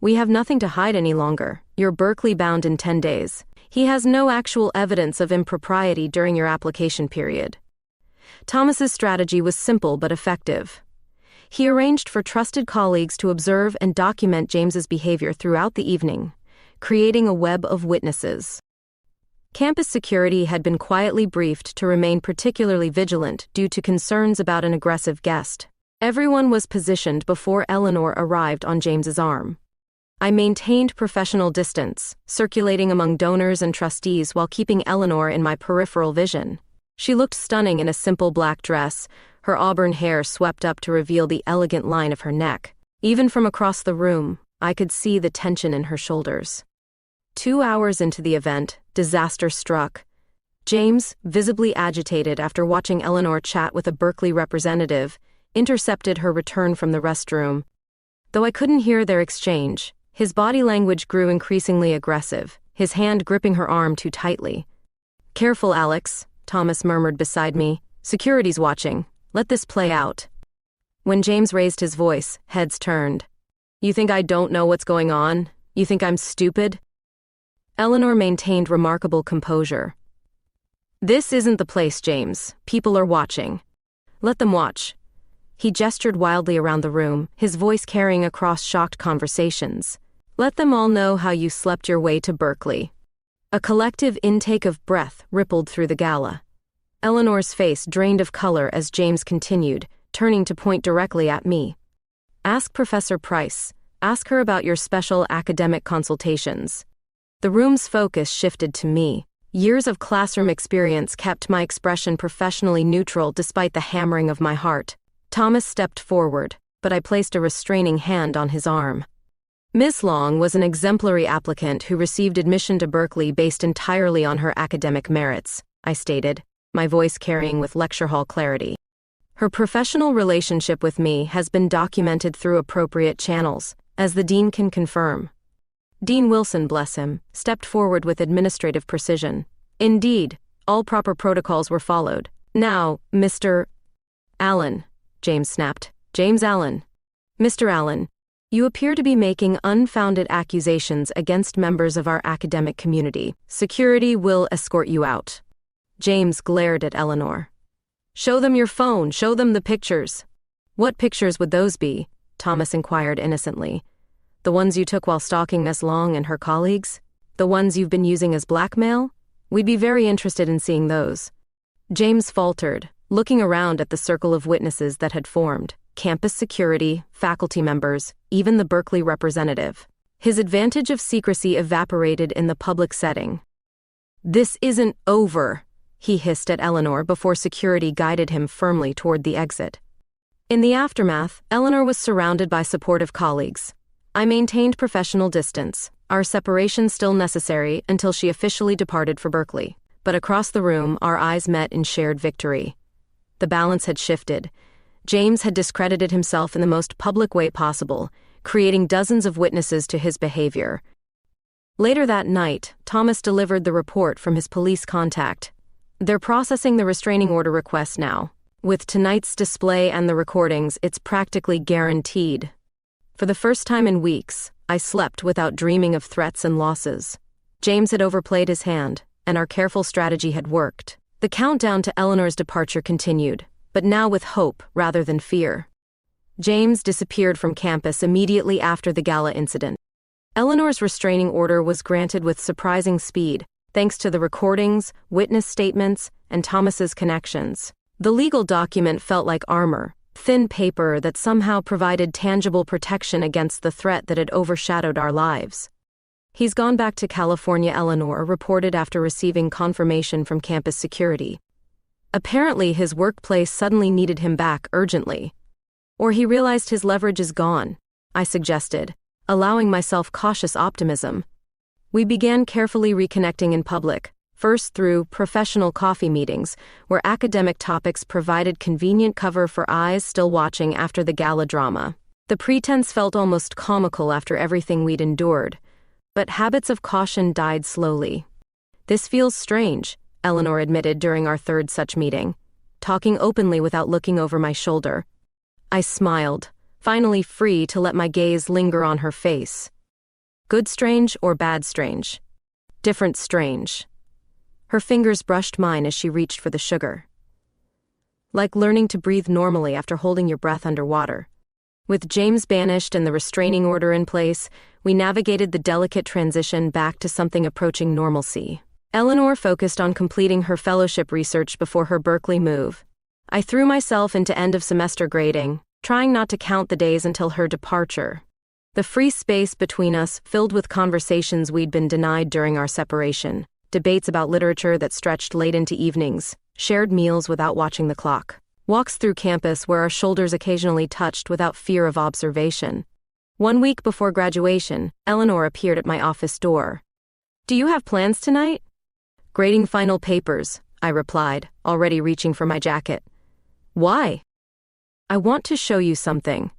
We have nothing to hide any longer. You're Berkeley bound in 10 days. He has no actual evidence of impropriety during your application period. Thomas's strategy was simple but effective. He arranged for trusted colleagues to observe and document James's behavior throughout the evening, creating a web of witnesses. Campus security had been quietly briefed to remain particularly vigilant due to concerns about an aggressive guest. Everyone was positioned before Eleanor arrived on James's arm. I maintained professional distance, circulating among donors and trustees while keeping Eleanor in my peripheral vision. She looked stunning in a simple black dress, her auburn hair swept up to reveal the elegant line of her neck. Even from across the room, I could see the tension in her shoulders. 2 hours into the event, disaster struck. James, visibly agitated after watching Eleanor chat with a Berkeley representative, intercepted her return from the restroom. Though I couldn't hear their exchange, his body language grew increasingly aggressive, his hand gripping her arm too tightly. Careful, Alex, Thomas murmured beside me. Security's watching. Let this play out. When James raised his voice, heads turned. You think I don't know what's going on? You think I'm stupid? Eleanor maintained remarkable composure. This isn't the place, James. People are watching. Let them watch. He gestured wildly around the room, his voice carrying across shocked conversations. Let them all know how you slept your way to Berkeley. A collective intake of breath rippled through the gala. Eleanor's face drained of color as James continued, turning to point directly at me. Ask Professor Price. Ask her about your special academic consultations. The room's focus shifted to me. Years of classroom experience kept my expression professionally neutral despite the hammering of my heart. Thomas stepped forward, but I placed a restraining hand on his arm. Miss Long was an exemplary applicant who received admission to Berkeley based entirely on her academic merits, I stated, my voice carrying with lecture hall clarity. Her professional relationship with me has been documented through appropriate channels, as the dean can confirm. Dean Wilson, bless him, stepped forward with administrative precision. Indeed, all proper protocols were followed. Now, Mr. Allen, James snapped. James Allen. Mr. Allen, you appear to be making unfounded accusations against members of our academic community. Security will escort you out. James glared at Eleanor. Show them your phone, show them the pictures. What pictures would those be? Thomas inquired innocently. The ones you took while stalking Miss Long and her colleagues? The ones you've been using as blackmail? We'd be very interested in seeing those. James faltered, looking around at the circle of witnesses that had formed. Campus security, faculty members, even the Berkeley representative. His advantage of secrecy evaporated in the public setting. This isn't over, he hissed at Eleanor before security guided him firmly toward the exit. In the aftermath, Eleanor was surrounded by supportive colleagues. I maintained professional distance, our separation still necessary until she officially departed for Berkeley. But across the room, our eyes met in shared victory. The balance had shifted. James had discredited himself in the most public way possible, creating dozens of witnesses to his behavior. Later that night, Thomas delivered the report from his police contact. They're processing the restraining order request now. With tonight's display and the recordings, it's practically guaranteed. For the first time in weeks, I slept without dreaming of threats and losses. James had overplayed his hand, and our careful strategy had worked. The countdown to Eleanor's departure continued, but now with hope rather than fear. James disappeared from campus immediately after the gala incident. Eleanor's restraining order was granted with surprising speed, thanks to the recordings, witness statements, and Thomas's connections. The legal document felt like armor, thin paper that somehow provided tangible protection against the threat that had overshadowed our lives. He's gone back to California, Eleanor reported after receiving confirmation from campus security. Apparently, his workplace suddenly needed him back urgently. Or he realized his leverage is gone, I suggested, allowing myself cautious optimism. We began carefully reconnecting in public, first through professional coffee meetings, where academic topics provided convenient cover for eyes still watching after the gala drama. The pretense felt almost comical after everything we'd endured, but habits of caution died slowly. "This feels strange," Eleanor admitted during our third such meeting, talking openly without looking over my shoulder. I smiled, finally free to let my gaze linger on her face. Good strange or bad strange? Different strange. Her fingers brushed mine as she reached for the sugar. Like learning to breathe normally after holding your breath underwater. With James banished and the restraining order in place, we navigated the delicate transition back to something approaching normalcy. Eleanor focused on completing her fellowship research before her Berkeley move. I threw myself into end-of-semester grading, trying not to count the days until her departure. The free space between us filled with conversations we'd been denied during our separation, debates about literature that stretched late into evenings, shared meals without watching the clock, walks through campus where our shoulders occasionally touched without fear of observation. 1 week before graduation, Eleanor appeared at my office door. "Do you have plans tonight?" "Grading final papers," I replied, already reaching for my jacket. "Why?" "I want to show you something."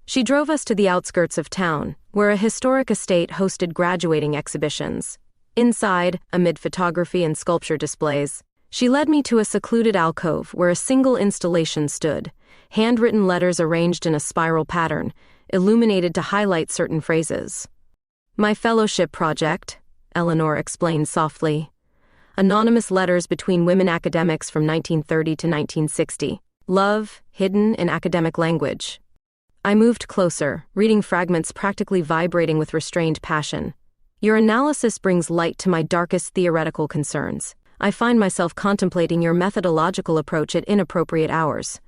She drove us to the outskirts of town, where a historic estate hosted graduating exhibitions. Inside, amid photography and sculpture displays, she led me to a secluded alcove where a single installation stood, handwritten letters arranged in a spiral pattern, illuminated to highlight certain phrases. "My fellowship project," Eleanor explained softly. "Anonymous letters between women academics from 1930 to 1960. Love, hidden in academic language." I moved closer, reading fragments practically vibrating with restrained passion. "Your analysis brings light to my darkest theoretical concerns. I find myself contemplating your methodological approach at inappropriate hours.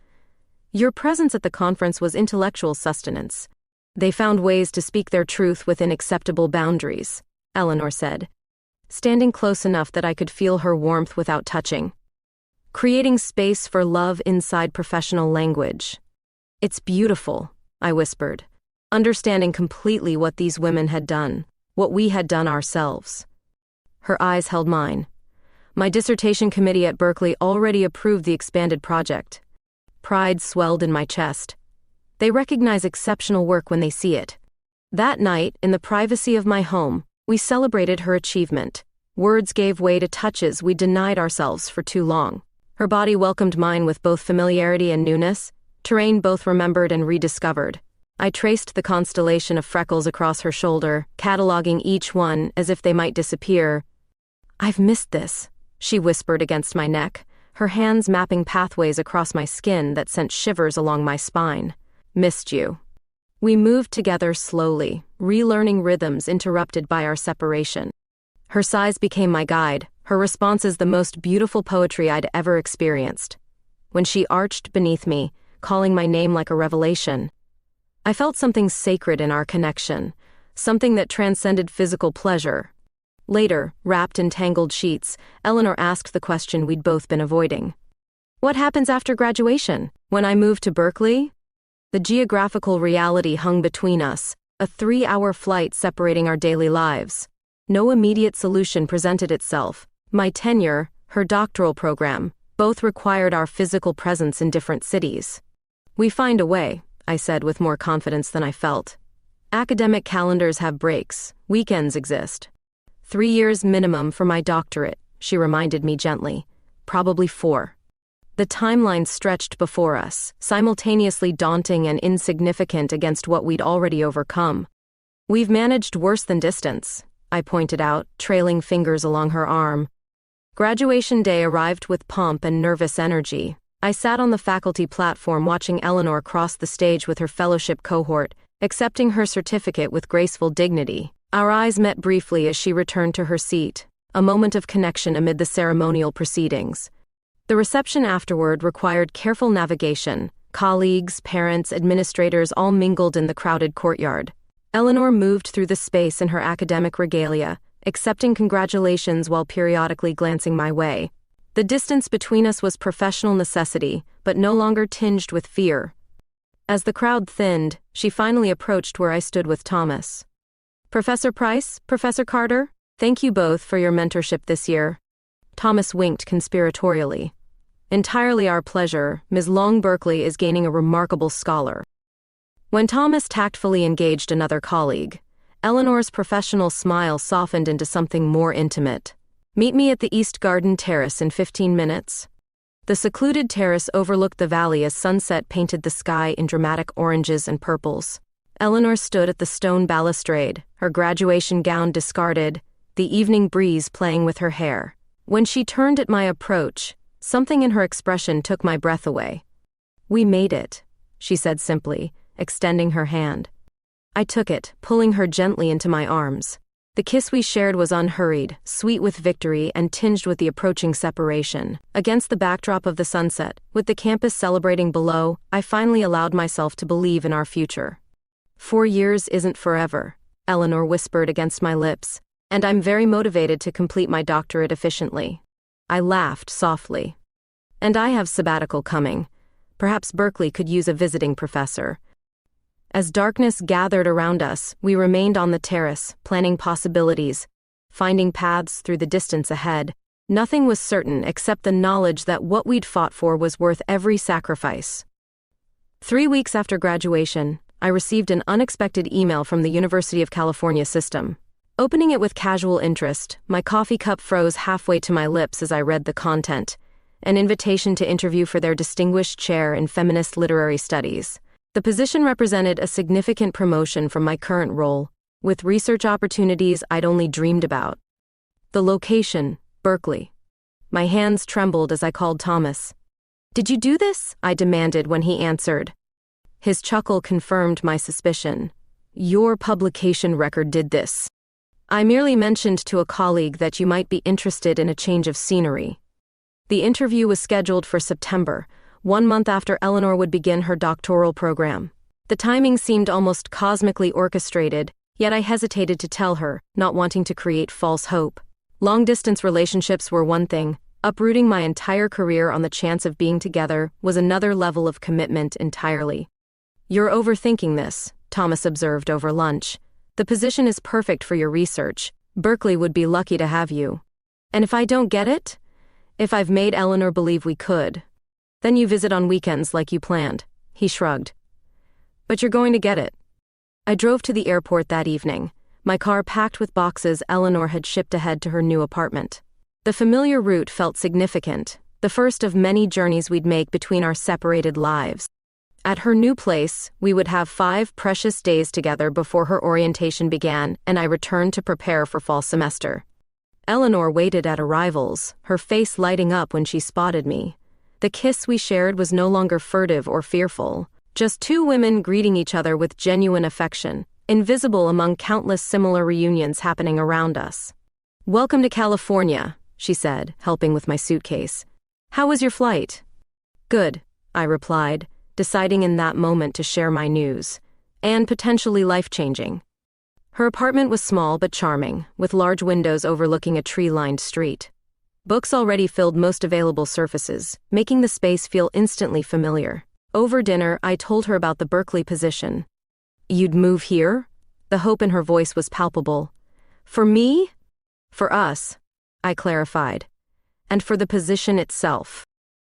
Your presence at the conference was intellectual sustenance. They found ways to speak their truth within acceptable boundaries," Eleanor said, standing close enough that I could feel her warmth without touching. "Creating space for love inside professional language. It's beautiful," I whispered, understanding completely what these women had done, what we had done ourselves. Her eyes held mine. My dissertation committee at Berkeley already approved the expanded project. Pride swelled in my chest. They recognize exceptional work when they see it. That night, in the privacy of my home, we celebrated her achievement. Words gave way to touches we denied ourselves for too long. Her body welcomed mine with both familiarity and newness, terrain both remembered and rediscovered. I traced the constellation of freckles across her shoulder, cataloging each one as if they might disappear. "I've missed this," she whispered against my neck, her hands mapping pathways across my skin that sent shivers along my spine. "Missed you." We moved together slowly, relearning rhythms interrupted by our separation. Her sighs became my guide, her responses the most beautiful poetry I'd ever experienced. When she arched beneath me, calling my name like a revelation, I felt something sacred in our connection, something that transcended physical pleasure. Later, wrapped in tangled sheets, Eleanor asked the question we'd both been avoiding. "What happens after graduation? When I move to Berkeley?" The geographical reality hung between us, a 3-hour flight separating our daily lives. No immediate solution presented itself. My tenure, her doctoral program, both required our physical presence in different cities. "We find a way," I said with more confidence than I felt. "Academic calendars have breaks, weekends exist." 3 years minimum for my doctorate, she reminded me gently. Probably 4. The timeline stretched before us, simultaneously daunting and insignificant against what we'd already overcome. "We've managed worse than distance," I pointed out, trailing fingers along her arm. Graduation day arrived with pomp and nervous energy. I sat on the faculty platform watching Eleanor cross the stage with her fellowship cohort, accepting her certificate with graceful dignity. Our eyes met briefly as she returned to her seat, a moment of connection amid the ceremonial proceedings. The reception afterward required careful navigation. Colleagues, parents, administrators all mingled in the crowded courtyard. Eleanor moved through the space in her academic regalia, accepting congratulations while periodically glancing my way. The distance between us was professional necessity, but no longer tinged with fear. As the crowd thinned, she finally approached where I stood with Thomas. "Professor Price, Professor Carter, thank you both for your mentorship this year." Thomas winked conspiratorially. "Entirely our pleasure. Ms. Long Berkeley is gaining a remarkable scholar." When Thomas tactfully engaged another colleague, Eleanor's professional smile softened into something more intimate. "Meet me at the East Garden Terrace in 15 minutes. The secluded terrace overlooked the valley as sunset painted the sky in dramatic oranges and purples. Eleanor stood at the stone balustrade, her graduation gown discarded, the evening breeze playing with her hair. When she turned at my approach, something in her expression took my breath away. "We made it," she said simply, extending her hand. I took it, pulling her gently into my arms. The kiss we shared was unhurried, sweet with victory and tinged with the approaching separation. Against the backdrop of the sunset, with the campus celebrating below, I finally allowed myself to believe in our future. 4 years isn't forever, Eleanor whispered against my lips, and I'm very motivated to complete my doctorate efficiently. I laughed softly. And I have sabbatical coming. Perhaps Berkeley could use a visiting professor. As darkness gathered around us, we remained on the terrace, planning possibilities, finding paths through the distance ahead. Nothing was certain except the knowledge that what we'd fought for was worth every sacrifice. 3 weeks after graduation, I received an unexpected email from the University of California system. Opening it with casual interest, my coffee cup froze halfway to my lips as I read the content, an invitation to interview for their distinguished chair in feminist literary studies. The position represented a significant promotion from my current role, with research opportunities I'd only dreamed about. The location, Berkeley. My hands trembled as I called Thomas. "Did you do this?" I demanded when he answered. His chuckle confirmed my suspicion. "Your publication record did this. I merely mentioned to a colleague that you might be interested in a change of scenery." The interview was scheduled for September, 1 month after Eleanor would begin her doctoral program. The timing seemed almost cosmically orchestrated, yet I hesitated to tell her, not wanting to create false hope. Long-distance relationships were one thing. Uprooting my entire career on the chance of being together was another level of commitment entirely. "You're overthinking this," Thomas observed over lunch. "The position is perfect for your research. Berkeley would be lucky to have you. And if I don't get it? If I've made Eleanor believe we could? Then you visit on weekends like you planned," he shrugged. "But you're going to get it." I drove to the airport that evening, my car packed with boxes Eleanor had shipped ahead to her new apartment. The familiar route felt significant, the first of many journeys we'd make between our separated lives. At her new place, we would have 5 precious days together before her orientation began, and I returned to prepare for fall semester. Eleanor waited at arrivals, her face lighting up when she spotted me. The kiss we shared was no longer furtive or fearful, just 2 women greeting each other with genuine affection, invisible among countless similar reunions happening around us. "Welcome to California," she said, helping with my suitcase. "How was your flight?" "Good," I replied, deciding in that moment to share my news. And potentially life-changing. Her apartment was small but charming, with large windows overlooking a tree-lined street. Books already filled most available surfaces, making the space feel instantly familiar. Over dinner, I told her about the Berkeley position. "You'd move here?" The hope in her voice was palpable. "For me?" "For us," I clarified. "And for the position itself.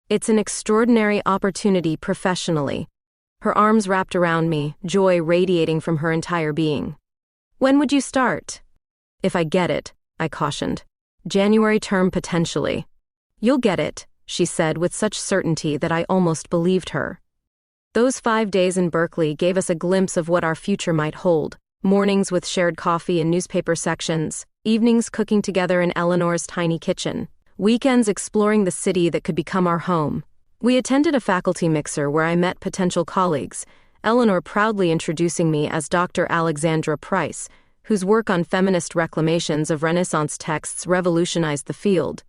It's an extraordinary opportunity professionally." Her arms wrapped around me, joy radiating from her entire being. "When would you start?" "If I get it," I cautioned. "January term potentially." "You'll get it," she said with such certainty that I almost believed her. Those 5 days in Berkeley gave us a glimpse of what our future might hold. Mornings with shared coffee in newspaper sections, evenings cooking together in Eleanor's tiny kitchen, weekends exploring the city that could become our home. We attended a faculty mixer where I met potential colleagues, Eleanor proudly introducing me as Dr. Alexandra Price, whose work on feminist reclamations of Renaissance texts revolutionized the field.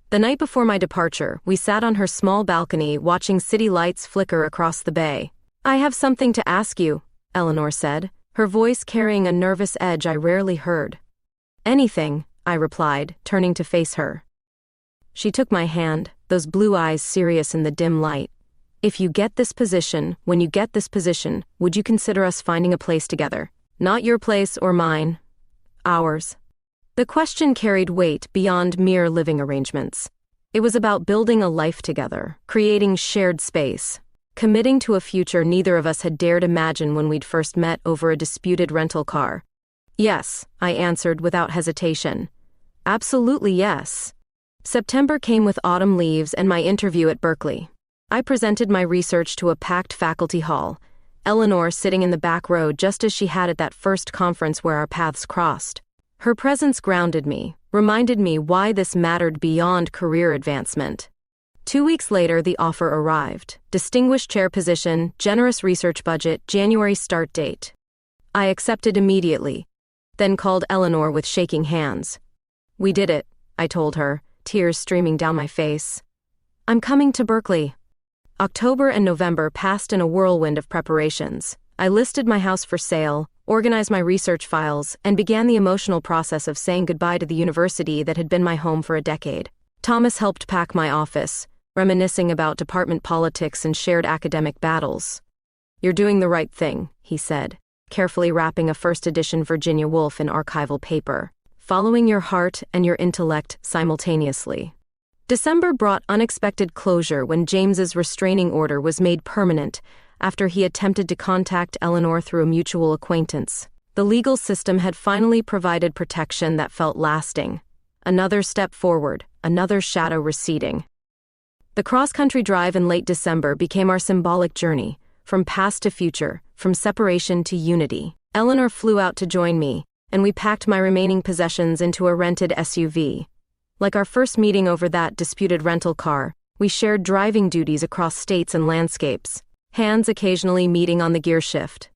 The night before my departure, we sat on her small balcony watching city lights flicker across the bay. "I have something to ask you," Eleanor said, her voice carrying a nervous edge I rarely heard. "Anything," I replied, turning to face her. She took my hand, those blue eyes serious in the dim light. "If you get this position, when you get this position, would you consider us finding a place together? Not your place or mine. Ours." The question carried weight beyond mere living arrangements. It was about building a life together, creating shared space, committing to a future neither of us had dared imagine when we'd first met over a disputed rental car. "Yes," I answered without hesitation. "Absolutely yes." September came with autumn leaves and my interview at Berkeley. I presented my research to a packed faculty hall, Eleanor sitting in the back row just as she had at that first conference where our paths crossed. Her presence grounded me, reminded me why this mattered beyond career advancement. 2 weeks later, the offer arrived. Distinguished chair position, generous research budget, January start date. I accepted immediately, then called Eleanor with shaking hands. "We did it," I told her, tears streaming down my face. "I'm coming to Berkeley." October and November passed in a whirlwind of preparations. I listed my house for sale, organized my research files, and began the emotional process of saying goodbye to the university that had been my home for a decade. Thomas helped pack my office, reminiscing about department politics and shared academic battles. "You're doing the right thing," he said, carefully wrapping a first edition Virginia Woolf in archival paper, following your heart and your intellect simultaneously. December brought unexpected closure when James's restraining order was made permanent after he attempted to contact Eleanor through a mutual acquaintance. The legal system had finally provided protection that felt lasting. Another step forward, another shadow receding. The cross-country drive in late December became our symbolic journey, from past to future, from separation to unity. Eleanor flew out to join me, and we packed my remaining possessions into a rented SUV. Like our first meeting over that disputed rental car, we shared driving duties across states and landscapes, hands occasionally meeting on the gear shift.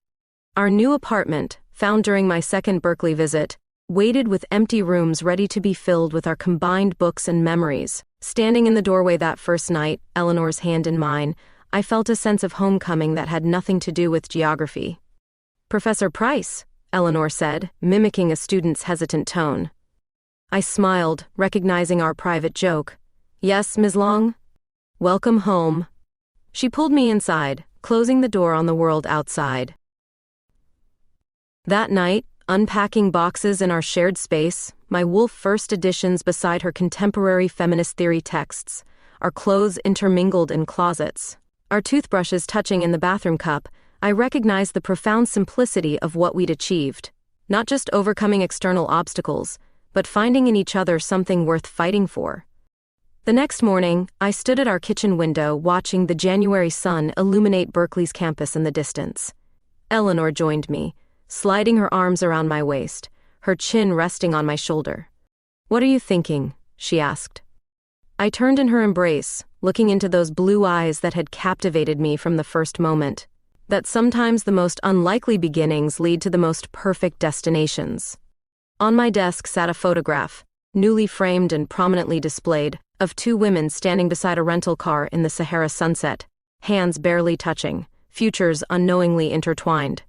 Our new apartment, found during my second Berkeley visit, waited with empty rooms ready to be filled with our combined books and memories. Standing in the doorway that first night, Eleanor's hand in mine, I felt a sense of homecoming that had nothing to do with geography. "Professor Price," Eleanor said, mimicking a student's hesitant tone. I smiled, recognizing our private joke. "Yes, Ms. Long? Welcome home." She pulled me inside, closing the door on the world outside. That night, unpacking boxes in our shared space, my Woolf first editions beside her contemporary feminist theory texts, our clothes intermingled in closets, our toothbrushes touching in the bathroom cup, I recognized the profound simplicity of what we'd achieved. Not just overcoming external obstacles, but finding in each other something worth fighting for. The next morning, I stood at our kitchen window watching the January sun illuminate Berkeley's campus in the distance. Eleanor joined me, sliding her arms around my waist, her chin resting on my shoulder. "What are you thinking?" she asked. I turned in her embrace, looking into those blue eyes that had captivated me from the first moment. That sometimes the most unlikely beginnings lead to the most perfect destinations. On my desk sat a photograph, newly framed and prominently displayed, of 2 women standing beside a rental car in the Sahara sunset, hands barely touching, futures unknowingly intertwined.